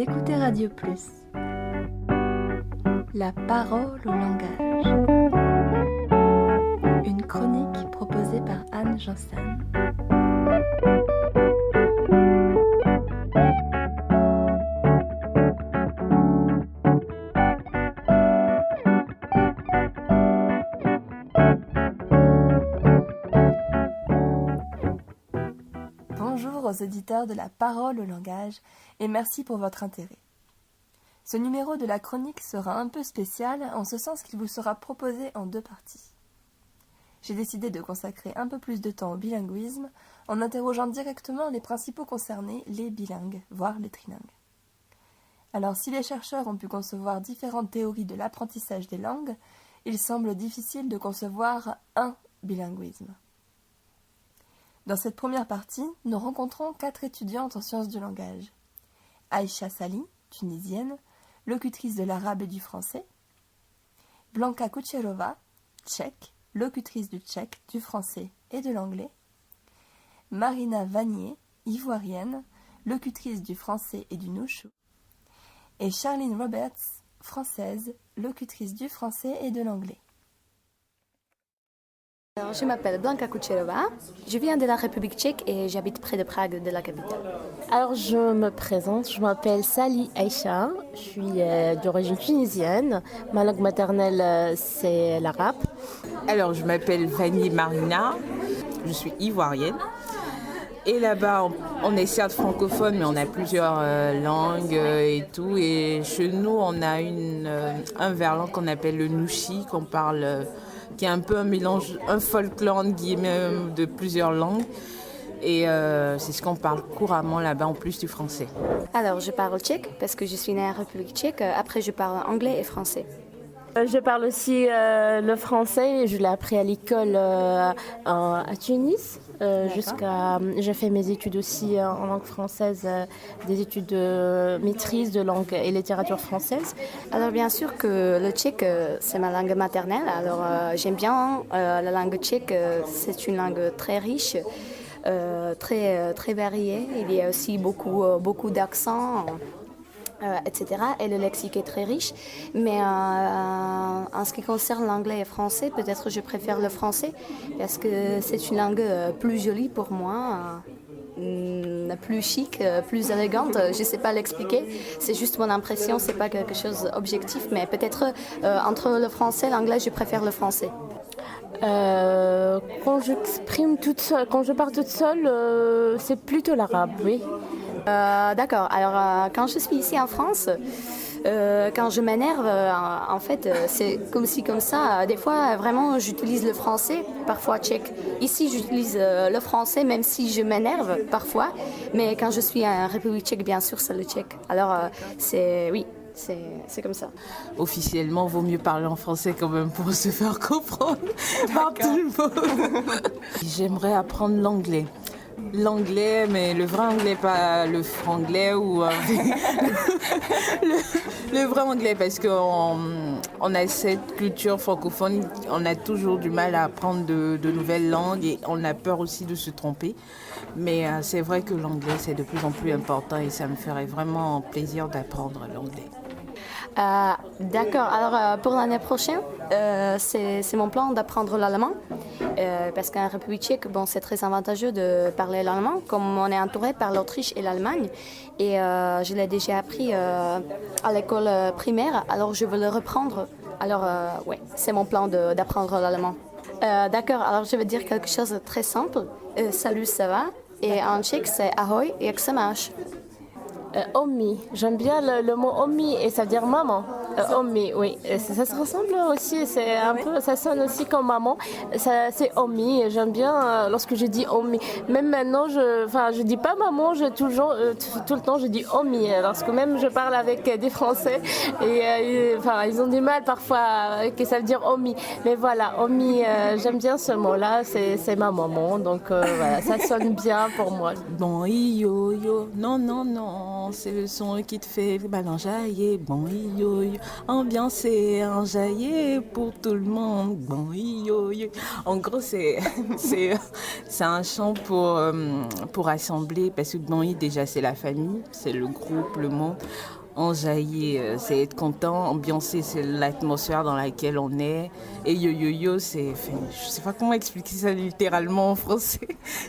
écoutez Radio Plus. La parole au langage. Une chronique proposée par Anne Janssen. Bonjour aux auditeurs de la parole au langage et merci pour votre intérêt. Ce numéro de la chronique sera un peu spécial en ce sens qu'il vous sera proposé en deux parties. J'ai décidé de consacrer un peu plus de temps au bilinguisme en interrogeant directement les principaux concernés, les bilingues, voire les trilingues. Alors si les chercheurs ont pu concevoir différentes théories de l'apprentissage des langues, il semble difficile de concevoir un bilinguisme. Dans cette première partie, nous rencontrons 4 étudiantes en sciences du langage. Aïcha Sali, tunisienne, locutrice de l'arabe et du français. Blanka Kucherova, tchèque, locutrice du tchèque, du français et de l'anglais. Marina Vanier, ivoirienne, locutrice du français et du noushu. Et Charline Roberts, française, locutrice du français et de l'anglais. Alors, je m'appelle Blanka Kucherova, je viens de la République tchèque et j'habite près de Prague, de la capitale. Alors je me présente, je m'appelle Sali Aïcha, je suis d'origine tunisienne, ma langue maternelle c'est l'arabe. Alors je m'appelle Vanier Marina, je suis ivoirienne. Et là-bas, on est certes francophone, mais on a plusieurs langues et tout. Et chez nous, on a un verlan qu'on appelle le nouchi, qu'on parle, qui est un peu un mélange, un folklore entre guillemets, de plusieurs langues. Et c'est ce qu'on parle couramment là-bas, en plus du français. Alors, je parle tchèque parce que je suis née en République tchèque. Après, je parle anglais et français. Je parle aussi le français, je l'ai appris à l'école à Tunis. J'ai fait mes études aussi en langue française, des études de maîtrise de langue et littérature française. Alors, bien sûr que le tchèque, c'est ma langue maternelle. Alors, j'aime bien la langue tchèque. C'est une langue très riche, très variée. Il y a aussi beaucoup d'accents. Etc. Et le lexique est très riche. Mais en ce qui concerne l'anglais et le français, peut-être je préfère le français parce que c'est une langue plus jolie pour moi, plus chic, plus élégante. Je ne sais pas l'expliquer. C'est juste mon impression, c'est pas quelque chose d'objectif. Mais peut-être entre le français et l'anglais, je préfère le français. Quand je parle toute seule, c'est plutôt l'arabe, oui. D'accord. Alors, quand je suis ici en France, quand je m'énerve, en fait, c'est comme ci, comme ça. Des fois, vraiment, j'utilise le français, parfois tchèque. Ici, j'utilise le français, même si je m'énerve parfois. Mais quand je suis en République tchèque, bien sûr, c'est le tchèque. Alors, c'est comme ça. Officiellement, il vaut mieux parler en français quand même pour se faire comprendre par tout le monde. J'aimerais apprendre l'anglais. L'anglais, mais le vrai anglais, pas le franglais ou le vrai anglais, parce qu'on a cette culture francophone, on a toujours du mal à apprendre de nouvelles langues et on a peur aussi de se tromper. Mais c'est vrai que l'anglais, c'est de plus en plus important et ça me ferait vraiment plaisir d'apprendre l'anglais. D'accord. Alors, pour l'année prochaine, c'est mon plan d'apprendre l'allemand. Parce qu'en République tchèque, c'est très avantageux de parler l'allemand, comme on est entouré par l'Autriche et l'Allemagne. Et je l'ai déjà appris à l'école primaire, alors je veux le reprendre. Alors, ouais, c'est mon plan d'apprendre l'allemand. D'accord. Alors, je vais dire quelque chose de très simple. Salut, ça va? Et en tchèque, c'est ahoy et jak se máš? Ommi, j'aime bien le mot ommi et ça veut dire maman. Ommi, oui. Ça se ressemble aussi, c'est un peu, ça sonne aussi comme maman. C'est ommi et j'aime bien lorsque je dis ommi. Même maintenant, je dis pas maman, tout le temps je dis ommi. Lorsque même je parle avec des Français et ils ont du mal parfois que ça veut dire ommi. Mais voilà, ommi, j'aime bien ce mot-là, c'est ma maman, donc voilà, ça sonne bien pour moi. Bon, yo, yo, non, c'est le son qui te fait balancer, bon, yo, yo. ambiancé, enjaillé pour tout le monde. Bon, yo, yo. En gros, c'est un chant pour assembler, parce que Gbanhi, déjà, c'est la famille, c'est le groupe, le monde. Enjailler, c'est être content. Ambiancer, c'est l'atmosphère dans laquelle on est. Et yo-yo-yo, je sais pas comment expliquer ça littéralement en français.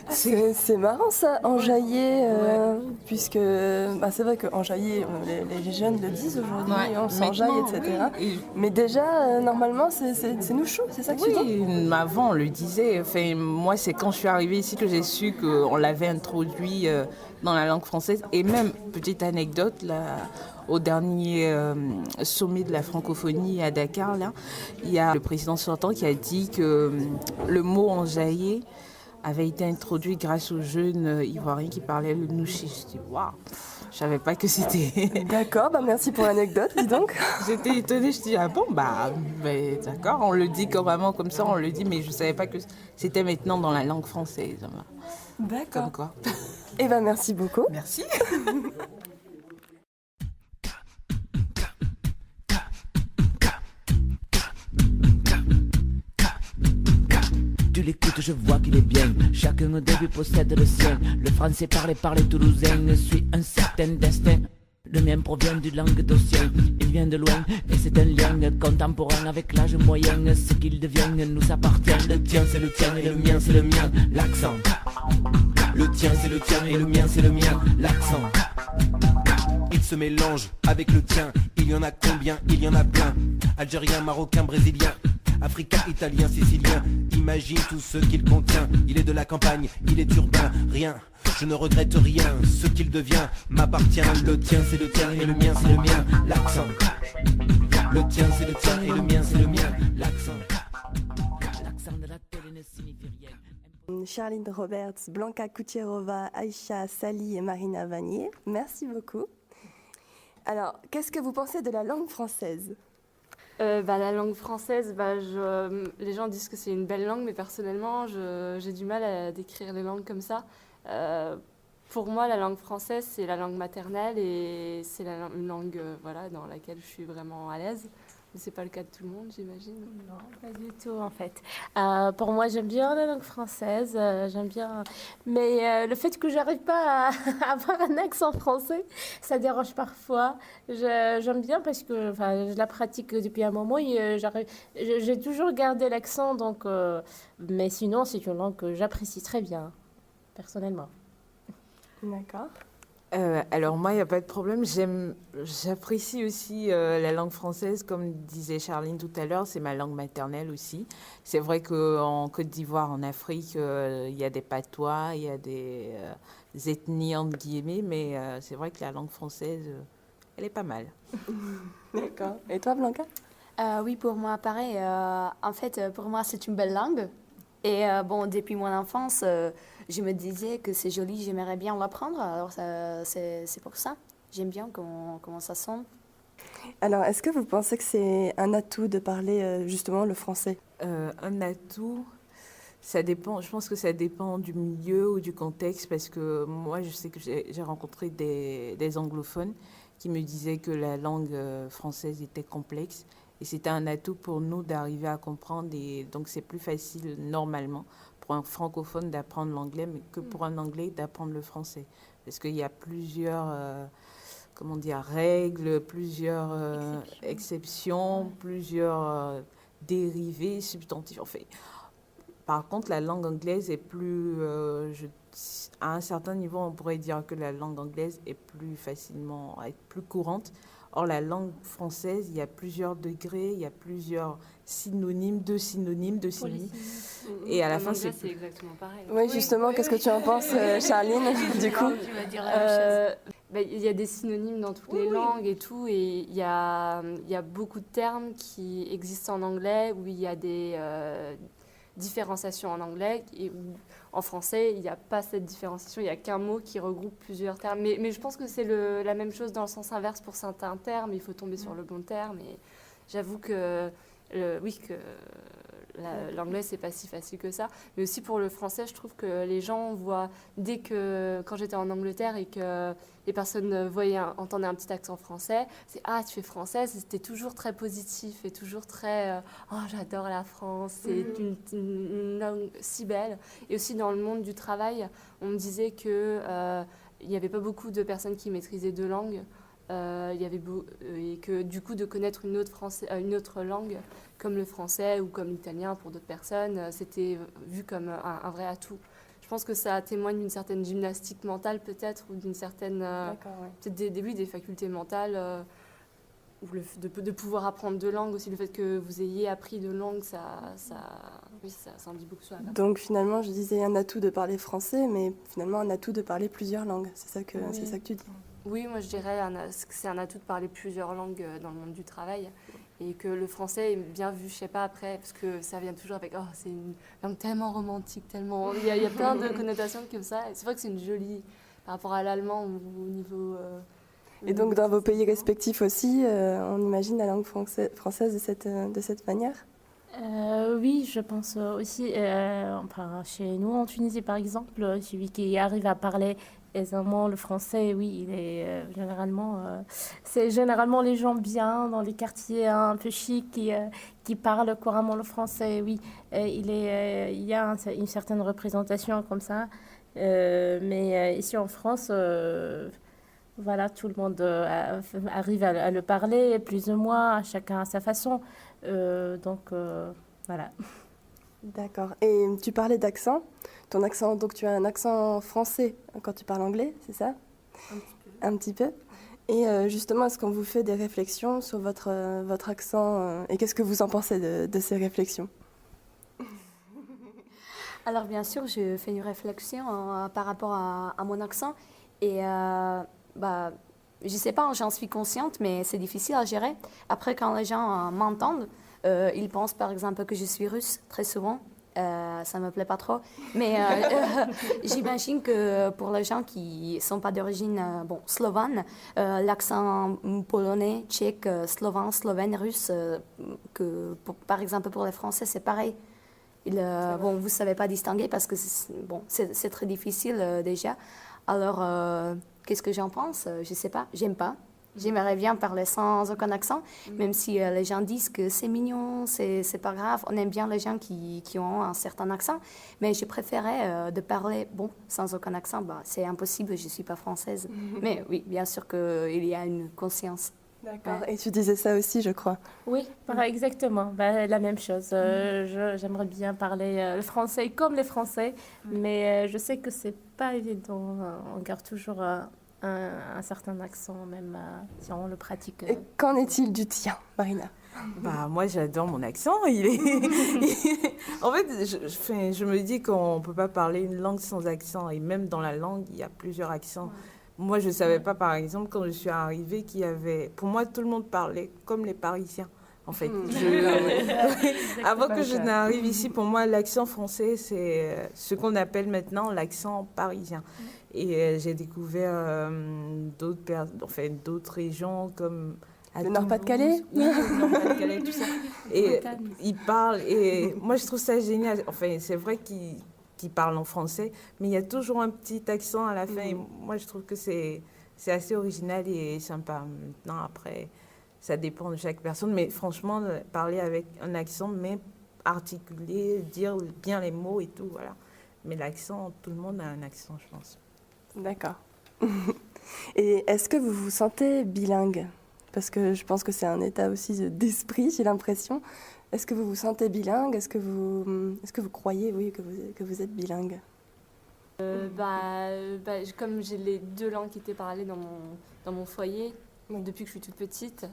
C'est marrant ça, enjailler, puisque c'est vrai que enjailler, les jeunes le disent aujourd'hui, on s'enjaille, etc. Oui. Mais déjà, normalement, c'est nous chou, c'est ça que tu dis? Oui, avant on le disait. Enfin, moi, c'est quand je suis arrivée ici que j'ai su qu'on l'avait introduit dans la langue française. Et même, petite anecdote, là, au dernier sommet de la francophonie à Dakar, là, il y a le président sortant qui a dit que le mot enjailler avait été introduit grâce aux jeunes ivoiriens qui parlaient le nouchi. Je dis waouh, je savais pas que c'était. D'accord, merci pour l'anecdote, dis donc. J'étais étonnée, je dis ah bon mais d'accord, on le dit vraiment comme ça, on le dit, mais je savais pas que c'était maintenant dans la langue française. D'accord. Comme quoi. Merci beaucoup. Merci. Tu l'écoutes, je vois qu'il est bien. Chacun au début possède le sien. Le français parlé par les Toulousains suit un certain destin. Le mien provient du languedocien. Il vient de loin et c'est un lien contemporain avec l'âge moyen. Ce qu'il devient nous appartient. Le tien c'est le tien et le mien c'est le mien. L'accent. Le tien c'est le tien et le mien c'est le mien. L'accent. Il se mélange avec le tien. Il y en a combien? Il y en a plein. Algérien, marocain, brésilien, africain, italien, sicilien. Imagine tout ce qu'il contient. Il est de la campagne, il est urbain. Rien, je ne regrette rien. Ce qu'il devient m'appartient. Le tien c'est le tien et le mien c'est le mien. L'accent. Le tien c'est le tien et le mien c'est le mien. L'accent. L'accent de la télé ne signifie rien. Charline Roberts, Blanca Kucherova, Aïcha Sali et Marina Vanier, merci beaucoup. Alors, qu'est-ce que vous pensez de la langue française ? La langue française, les gens disent que c'est une belle langue, mais personnellement, j'ai du mal à décrire les langues comme ça. Pour moi, la langue française, c'est la langue maternelle et c'est une langue dans laquelle je suis vraiment à l'aise. Mais ce n'est pas le cas de tout le monde, j'imagine. Non, pas du tout, en fait. Pour moi, j'aime bien la langue française, j'aime bien... Mais le fait que j'arrive pas à avoir un accent français, ça dérange parfois. J'aime bien parce que je la pratique depuis un moment et j'ai toujours gardé l'accent, donc... mais sinon, c'est une langue que j'apprécie très bien, personnellement. D'accord. Alors moi, il n'y a pas de problème. J'apprécie aussi la langue française, comme disait Charline tout à l'heure, c'est ma langue maternelle aussi. C'est vrai qu'en Côte d'Ivoire, en Afrique, il y a des patois, il y a des ethnies entre guillemets, mais c'est vrai que la langue française, elle est pas mal. D'accord. Et toi, Blanca ? Oui, pour moi, pareil. En fait, pour moi, c'est une belle langue. Et depuis mon enfance, je me disais que c'est joli, j'aimerais bien l'apprendre. Alors, c'est pour ça. J'aime bien comment ça sonne. Alors, est-ce que vous pensez que c'est un atout de parler justement le français ? Un atout, ça dépend. Je pense que ça dépend du milieu ou du contexte, parce que moi, je sais que j'ai rencontré des anglophones qui me disaient que la langue française était complexe. Et c'était un atout pour nous d'arriver à comprendre. Et donc, c'est plus facile, normalement, pour un francophone d'apprendre l'anglais que pour un anglais d'apprendre le français. Parce qu'il y a plusieurs règles, plusieurs exceptions, plusieurs dérivés, substantifs. En fait. Par contre, la langue anglaise est plus... à un certain niveau, on pourrait dire que la langue anglaise est plus courante. Or, la langue française, il y a plusieurs degrés, il y a plusieurs synonymes, deux synonymes. Et à la fin, c'est exactement pareil. Oui, justement, qu'est-ce que tu en penses, Charline, du coup ? Tu vas dire la même chose. Il y a des synonymes dans toutes les langues et tout, et il y a beaucoup de termes qui existent en anglais, où il y a des différenciations en anglais, et où en français, il n'y a pas cette différenciation, il n'y a qu'un mot qui regroupe plusieurs termes. Mais je pense que c'est la même chose dans le sens inverse pour certains termes, il faut tomber sur le bon terme, et j'avoue que L'anglais, c'est pas si facile que ça. Mais aussi pour le français, je trouve que les gens voient, quand j'étais en Angleterre et que les personnes entendaient un petit accent français, c'est « Ah, tu es française », c'était toujours très positif et toujours très « Oh, j'adore la France, c'est une langue si belle ». Et aussi dans le monde du travail, on me disait que il n'y avait pas beaucoup de personnes qui maîtrisaient 2 langues. Et que du coup de connaître une autre langue comme le français ou comme l'italien pour d'autres personnes, c'était vu comme un vrai atout. Je pense que ça témoigne d'une certaine gymnastique mentale peut-être, ou d'une certaine peut-être des facultés mentales, ou de pouvoir apprendre 2 langues aussi, le fait que vous ayez appris 2 langues, ça en dit beaucoup sur la personne. Donc finalement, je disais un atout de parler français, mais finalement un atout de parler plusieurs langues. C'est ça que tu dis. Oui, moi je dirais que c'est un atout de parler plusieurs langues dans le monde du travail, et que le français est bien vu, je sais pas après, parce que ça vient toujours avec c'est une langue tellement romantique, tellement il y a plein de connotations comme ça. Et c'est vrai que c'est une jolie par rapport à l'allemand au niveau. Et donc dans vos pays respectifs aussi, on imagine la langue française de cette manière. Oui, je pense aussi. Chez nous en Tunisie par exemple, celui qui arrive à parler aisément le français, oui, il est c'est généralement les gens bien dans les quartiers un peu chics qui parlent couramment le français, oui. Il y a une certaine représentation comme ça, mais ici en France, voilà, tout le monde arrive à le parler, plus ou moins, chacun à sa façon. Voilà. D'accord. Et tu parlais d'accent. Ton accent, donc tu as un accent français quand tu parles anglais, c'est ça ? Un petit peu. Et justement, est-ce qu'on vous fait des réflexions sur votre accent et qu'est-ce que vous en pensez de ces réflexions ? Alors bien sûr, je fais une réflexion par rapport à mon accent et je sais pas, j'en suis consciente, mais c'est difficile à gérer. Après, quand les gens m'entendent, ils pensent par exemple que je suis russe très souvent. Ça me plaît pas trop, mais j'imagine que pour les gens qui sont pas d'origine slovane, l'accent polonais, tchèque, slovène, russe, par exemple pour les Français, c'est pareil. Vous savez pas distinguer parce que c'est très difficile déjà. Alors, qu'est-ce que j'en pense ? Je sais pas, j'aime pas. J'aimerais bien parler sans aucun accent, même si les gens disent que c'est mignon, c'est pas grave. On aime bien les gens qui ont un certain accent, mais je préférais de parler sans aucun accent. C'est impossible, je suis pas française. Mais oui, bien sûr qu'il y a une conscience. D'accord. Ouais. Et tu disais ça aussi, je crois. Oui, exactement. La même chose. J'aimerais bien parler le français comme les Français, mais je sais que c'est pas évident. On garde toujours un certain accent, même si on le pratique. Et qu'en est-il du tien, Marina ? Moi, j'adore mon accent. En fait, je me dis qu'on ne peut pas parler une langue sans accent. Et même dans la langue, il y a plusieurs accents. Ouais. Moi, je ne savais pas, par exemple, quand je suis arrivée, qu'il y avait... Pour moi, tout le monde parlait comme les Parisiens. En fait, avant que je n'arrive ici, pour moi, l'accent français, c'est ce qu'on appelle maintenant l'accent parisien. Et j'ai découvert d'autres régions comme... Le Nord-Pas-de-Calais ? Oui, le Nord-Pas-de-Calais, tout ça. Et ils parlent, et moi, je trouve ça génial. Enfin, c'est vrai qu'ils parlent en français, mais il y a toujours un petit accent à la fin. Et moi, je trouve que c'est assez original et sympa. Maintenant, après... Ça dépend de chaque personne, mais franchement, parler avec un accent, mais articulé, dire bien les mots et tout, voilà. Mais l'accent, tout le monde a un accent, je pense. D'accord. Et est-ce que vous vous sentez bilingue ? Parce que je pense que c'est un état aussi d'esprit, j'ai l'impression. Est-ce que vous vous sentez bilingue ? Est-ce que vous croyez, oui, que vous êtes bilingue ? Comme j'ai les 2 langues qui étaient parlées dans mon foyer, depuis que je suis toute petite,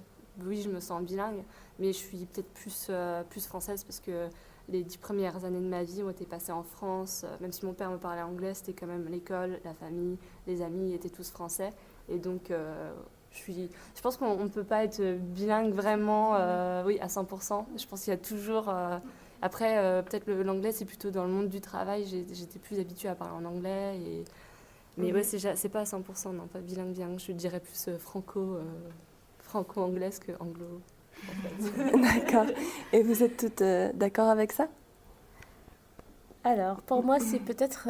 oui, je me sens bilingue, mais je suis peut-être plus française parce que les 10 premières années de ma vie ont été passées en France. Même si mon père me parlait anglais, c'était quand même l'école, la famille, les amis étaient tous français. Et donc, je pense qu'on ne peut pas être bilingue vraiment à 100%. Je pense qu'il y a toujours... Après, peut-être l'anglais, c'est plutôt dans le monde du travail. J'étais plus habituée à parler en anglais. Mais ouais, c'est pas à 100%, non, pas bilingue. Je dirais plus franco-anglaise que anglo. D'accord. Et vous êtes toutes d'accord avec ça? Alors, pour moi, c'est peut-être,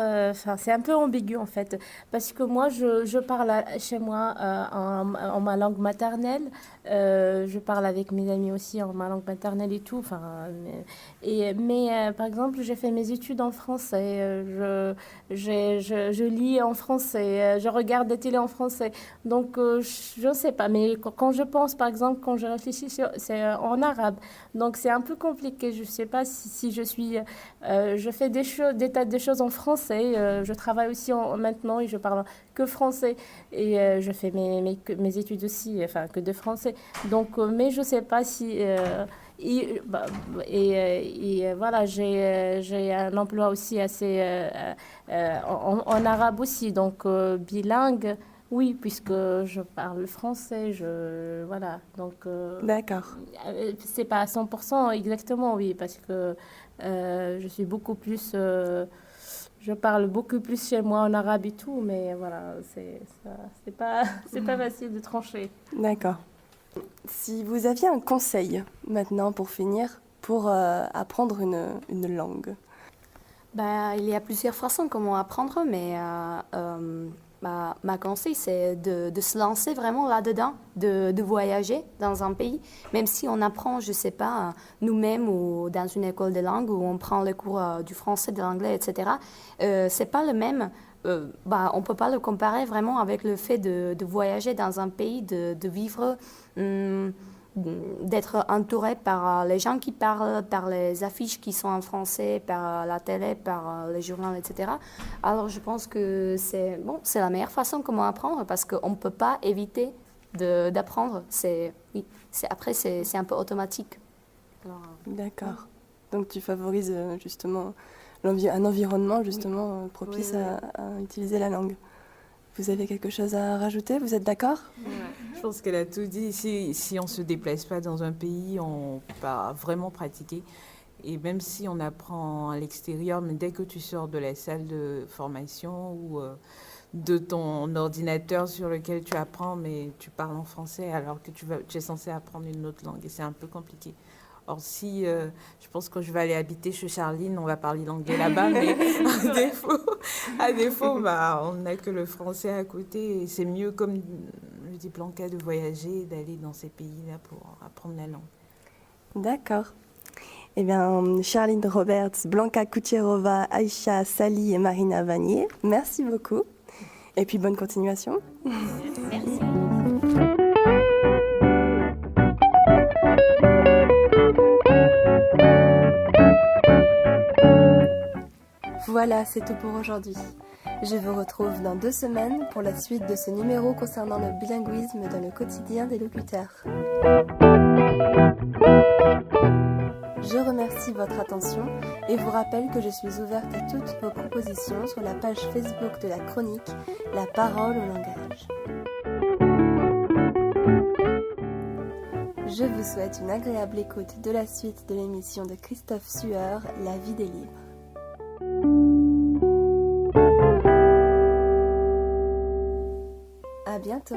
c'est un peu ambigu en fait, parce que moi, je parle chez moi en ma langue maternelle, je parle avec mes amis aussi en ma langue maternelle et tout, mais par exemple, j'ai fait mes études en français, je lis en français, je regarde des télés en français, donc je ne sais pas, mais quand je pense, par exemple, quand je réfléchis, c'est en arabe, donc c'est un peu compliqué, je ne sais pas si je suis, je fais des tas de choses en français. Je travaille aussi maintenant et je parle que français. Et je fais mes études aussi, enfin, que de français. Donc, mais je ne sais pas si... voilà, j'ai un emploi aussi assez en arabe aussi, donc bilingue. Oui, puisque je parle français, voilà, donc... D'accord. c'est pas à 100% exactement, oui, parce que je suis beaucoup plus... je parle beaucoup plus chez moi en arabe et tout, mais voilà, c'est pas, c'est pas facile de trancher. D'accord. Si vous aviez un conseil maintenant pour finir, pour apprendre une langue. Il y a plusieurs façons comment apprendre, mais ma conseil, c'est de se lancer vraiment là-dedans, de voyager dans un pays, même si on apprend, je ne sais pas, nous-mêmes ou dans une école de langue où on prend les cours du français, de l'anglais, etc. C'est pas le même. On ne peut pas le comparer vraiment avec le fait de voyager dans un pays, de vivre, d'être entouré par les gens qui parlent, par les affiches qui sont en français, par la télé, par les journaux, etc. Alors je pense que c'est la meilleure façon comment apprendre parce qu'on ne peut pas éviter d'apprendre. Après, c'est un peu automatique. Alors, D'accord. Donc tu favorises justement un environnement justement propice à utiliser la langue. Vous avez quelque chose à rajouter? Vous êtes d'accord? Je pense qu'elle a tout dit. Si on ne se déplace pas dans un pays, on peut pas vraiment pratiquer. Et même si on apprend à l'extérieur, mais dès que tu sors de la salle de formation ou de ton ordinateur sur lequel tu apprends, mais tu parles en français alors que tu es censé apprendre une autre langue. Et c'est un peu compliqué. Or, je pense que quand je vais aller habiter chez Charline, on va parler l'anglais là-bas, mais à défaut, on n'a que le français à côté. Et c'est mieux, comme le dit Blanca, de voyager, d'aller dans ces pays-là pour apprendre la langue. D'accord. Eh bien, Charline Roberts, Blanca Kucherova, Aïcha Sali et Marina Vanier, merci beaucoup. Et puis, bonne continuation. merci. Voilà, c'est tout pour aujourd'hui. Je vous retrouve dans 2 semaines pour la suite de ce numéro concernant le bilinguisme dans le quotidien des locuteurs. Je remercie votre attention et vous rappelle que je suis ouverte à toutes vos propositions sur la page Facebook de la chronique La Parole au langage. Je vous souhaite une agréable écoute de la suite de l'émission de Christophe Sueur, La vie des livres. À bientôt.